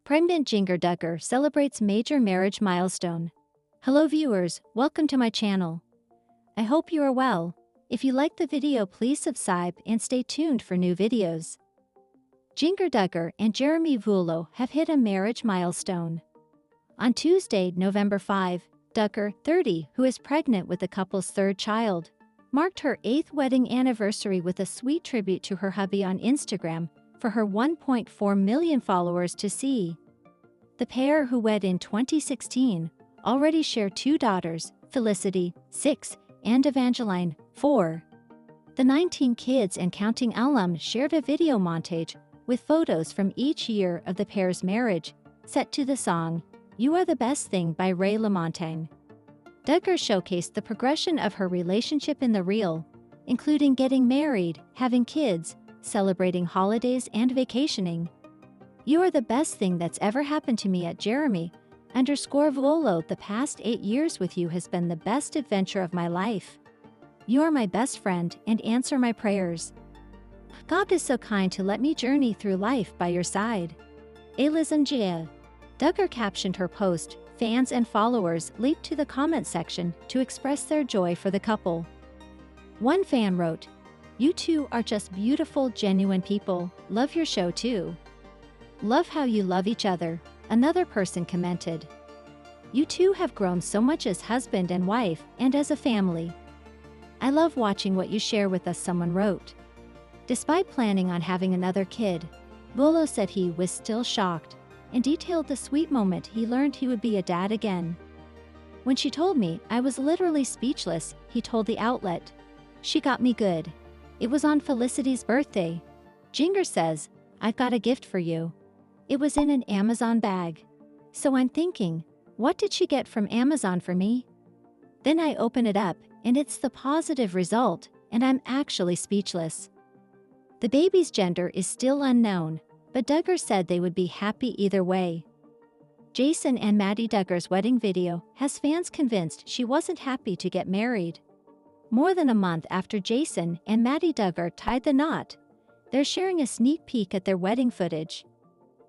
Pregnant Jinger Duggar celebrates major marriage milestone. Hello viewers, welcome to my channel. I hope you are well. If you like the video, please subscribe and stay tuned for new videos. Jinger Duggar and Vuolo have hit a marriage milestone. On Tuesday, November 5, Duggar, 30, who is pregnant with the couple's third child, marked her 8th wedding anniversary with a sweet tribute to her hubby on Instagram for her 1.4 million followers to see. The pair, who wed in 2016, already share 2 daughters, Felicity, 6, and Evangeline, 4. The 19 kids and counting alum shared a video montage with photos from each year of the pair's marriage, set to the song "You Are the Best Thing" by Ray LaMontagne. Duggar showcased the progression of her relationship in the reel, including getting married, having kids, celebrating holidays, and vacationing. "You are the best thing that's ever happened to me at Vuolo. The past 8 years with you has been the best adventure of my life. You are my best friend and answer my prayers. God is so kind to let me journey through life by your side. Elizamjia." Duggar captioned her post. Fans and followers leaped to the comment section to express their joy for the couple. One fan wrote, "You two are just beautiful, genuine people. Love your show too. Love how you love each other." Another person commented, "You two have grown so much as husband and wife and as a family. I love watching what you share with us," someone wrote. Despite planning on having another kid, Vuolo said he was still shocked and detailed the sweet moment he learned he would be a dad again. "When she told me, I was literally speechless," he told the outlet. "She got me good. It was on Felicity's birthday." Jinger says, "I've got a gift for you. It was in an Amazon bag. So I'm thinking, what did she get from Amazon for me? Then I open it up, and it's the positive result, and I'm actually speechless." The baby's gender is still unknown, but Duggar said they would be happy either way. Jason and Maddie Duggar's wedding video has fans convinced she wasn't happy to get married. More than a month after Jason and Maddie Duggar tied the knot, they're sharing a sneak peek at their wedding footage.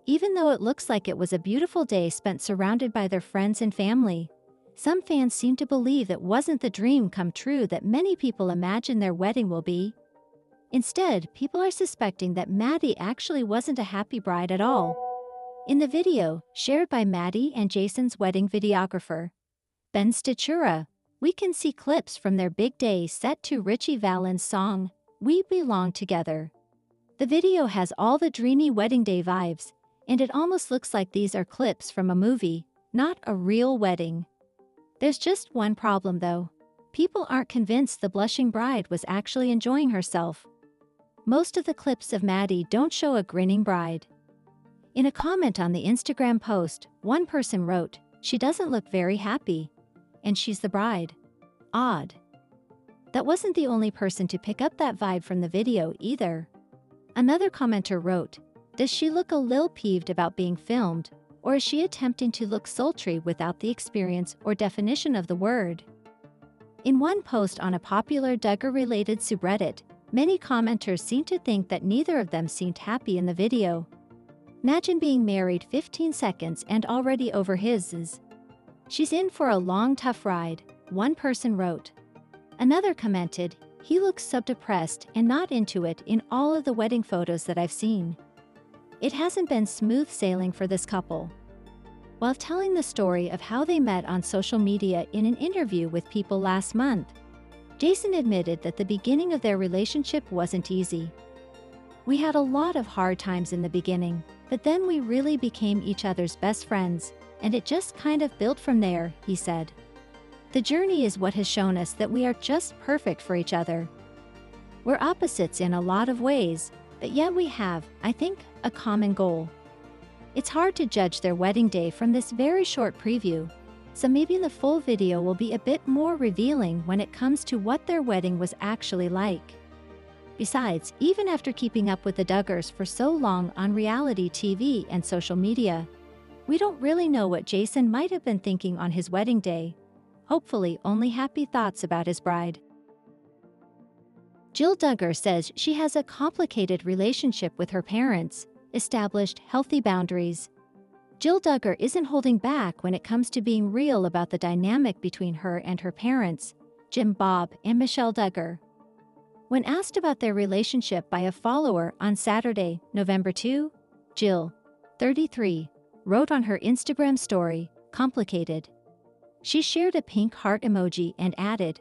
Even though it looks like it was a beautiful day spent surrounded by their friends and family, some fans seem to believe it wasn't the dream come true that many people imagine their wedding will be. Instead, people are suspecting that Maddie actually wasn't a happy bride at all. In the video, shared by Maddie and Jason's wedding videographer, Ben Statura, we can see clips from their big day set to Richie Valens' song, "We Belong Together." The video has all the dreamy wedding day vibes, and it almost looks like these are clips from a movie, not a real wedding. There's just one problem though. People aren't convinced the blushing bride was actually enjoying herself. Most of the clips of Maddie don't show a grinning bride. In a comment on the Instagram post, one person wrote, "She doesn't look very happy. And she's the bride. Odd." That wasn't the only person to pick up that vibe from the video either. Another commenter wrote, "Does she look a lil peeved about being filmed, or is she attempting to look sultry without the experience or definition of the word?" In one post on a popular Duggar-related subreddit, many commenters seem to think that neither of them seemed happy in the video. "Imagine being married 15 seconds and already over his. She's in for a long, tough ride," one person wrote. Another commented, "He looks so depressed and not into it in all of the wedding photos that I've seen. It hasn't been smooth sailing for this couple." While telling the story of how they met on social media in an interview with People last month, Jason admitted that the beginning of their relationship wasn't easy. "We had a lot of hard times in the beginning, but then we really became each other's best friends, and it just kind of built from there," he said. "The journey is what has shown us that we are just perfect for each other. We're opposites in a lot of ways, but yet we have, I think, a common goal." It's hard to judge their wedding day from this very short preview, so maybe the full video will be a bit more revealing when it comes to what their wedding was actually like. Besides, even after keeping up with the Duggars for so long on reality TV and social media, we don't really know what Jason might have been thinking on his wedding day. Hopefully only happy thoughts about his bride. Jill Duggar says she has a complicated relationship with her parents, established healthy boundaries. Jill Duggar isn't holding back when it comes to being real about the dynamic between her and her parents, Jim Bob and Michelle Duggar. When asked about their relationship by a follower on Saturday, November 2, Jill, 33, wrote on her Instagram story, "Complicated." She shared a pink heart emoji and added,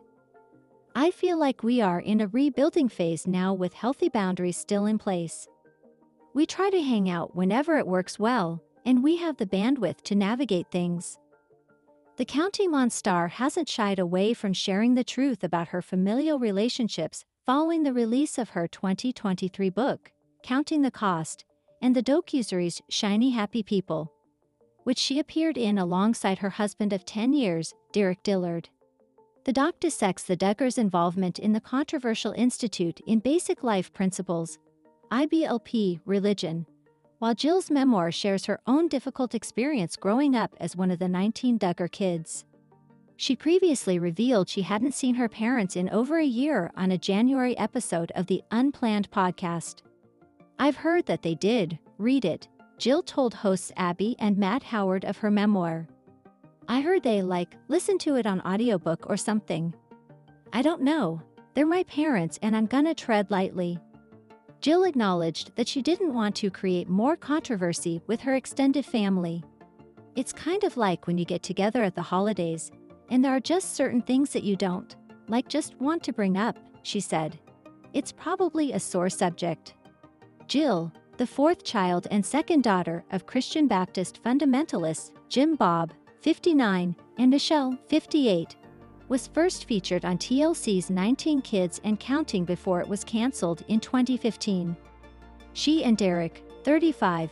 "I feel like we are in a rebuilding phase now with healthy boundaries still in place. We try to hang out whenever it works well, and we have the bandwidth to navigate things." The Counting Mom star hasn't shied away from sharing the truth about her familial relationships following the release of her 2023 book, Counting the Cost, and the docuseries Shiny Happy People, which she appeared in alongside her husband of 10 years, Derek Dillard. The doc dissects the Duggars' involvement in the controversial Institute in Basic Life Principles, IBLP, religion, while Jill's memoir shares her own difficult experience growing up as one of the 19 Duggar kids. She previously revealed she hadn't seen her parents in over a year on a January episode of the Unplanned podcast. "I've heard that they did, read it," Jill told hosts Abby and Matt Howard of her memoir. "I heard they, listened to it on audiobook or something. I don't know. They're my parents and I'm gonna tread lightly." Jill acknowledged that she didn't want to create more controversy with her extended family. "It's kind of like when you get together at the holidays, and there are just certain things that you don't, just want to bring up," she said. "It's probably a sore subject." Jill, the fourth child and second daughter of Christian Baptist fundamentalists Jim Bob, 59, and Michelle, 58, was first featured on TLC's 19 Kids and Counting before it was canceled in 2015. She and Derek, 35,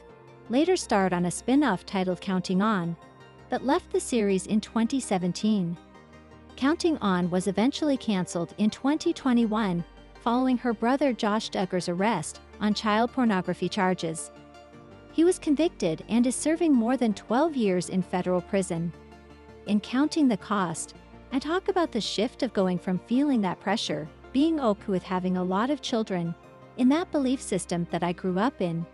later starred on a spin-off titled Counting On, but left the series in 2017. Counting On was eventually canceled in 2021 following her brother Josh Duggar's arrest on child pornography charges. He was convicted and is serving more than 12 years in federal prison. In Counting the Cost, I talk about the shift of going from feeling that pressure, being okay with having a lot of children, in that belief system that I grew up in.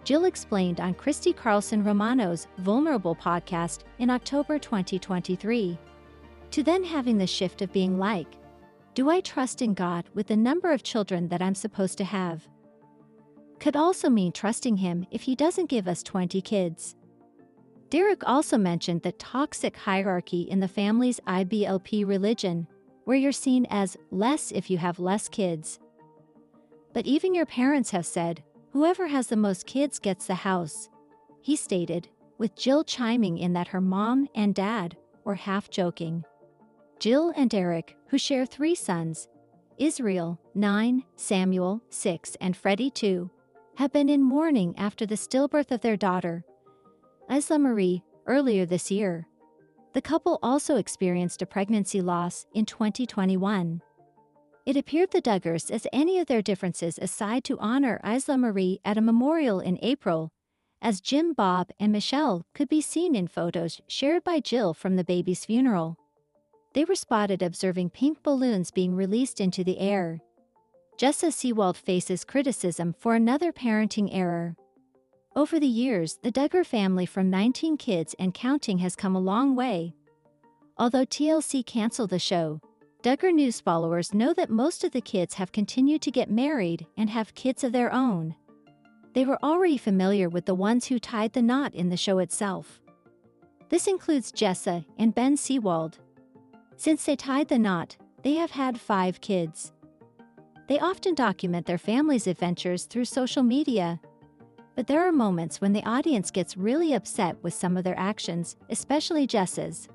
Jill explained on Christy Carlson Romano's Vulnerable podcast in October 2023, to then having the shift of being like, "Do I trust in God with the number of children that I'm supposed to have?" Could also mean trusting him if he doesn't give us 20 kids. Derek also mentioned the toxic hierarchy in the family's IBLP religion, where you're seen as less if you have less kids. "But even your parents have said, whoever has the most kids gets the house," he stated, with Jill chiming in that her mom and dad were half joking. Jill and Derek, who share 3 sons, Israel, 9, Samuel, 6, and Freddie, 2, have been in mourning after the stillbirth of their daughter, Isla Marie, earlier this year. The couple also experienced a pregnancy loss in 2021. It appeared the Duggars as any of their differences aside to honor Isla Marie at a memorial in April, as Jim Bob and Michelle could be seen in photos shared by Jill from the baby's funeral. They were spotted observing pink balloons being released into the air. Jessa Seawald faces criticism for another parenting error. Over the years, the Duggar family from 19 Kids and Counting has come a long way. Although TLC canceled the show, Duggar News followers know that most of the kids have continued to get married and have kids of their own. They were already familiar with the ones who tied the knot in the show itself. This includes Jessa and Ben Seawald. Since they tied the knot, they have had 5 kids. They often document their family's adventures through social media, but there are moments when the audience gets really upset with some of their actions, especially Jessa's.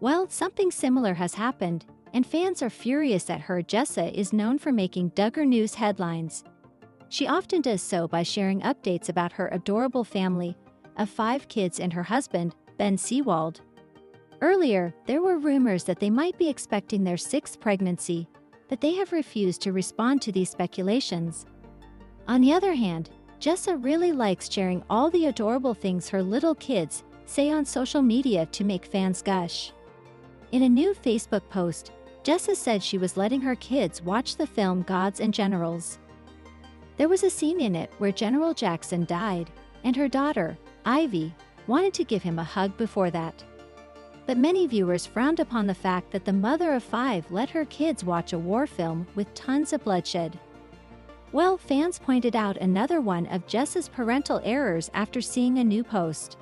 Well, something similar has happened, and fans are furious at her. Jessa is known for making Duggar News headlines. She often does so by sharing updates about her adorable family of 5 kids and her husband, Ben Seawald. Earlier, there were rumors that they might be expecting their 6th pregnancy, but they have refused to respond to these speculations. On the other hand, Jessa really likes sharing all the adorable things her little kids say on social media to make fans gush. In a new Facebook post, Jessa said she was letting her kids watch the film Gods and Generals. There was a scene in it where General Jackson died, and her daughter, Ivy, Wanted to give him a hug before that. But many viewers frowned upon the fact that the mother of 5 let her kids watch a war film with tons of bloodshed. Well, fans pointed out another one of Jessa's parental errors after seeing a new post.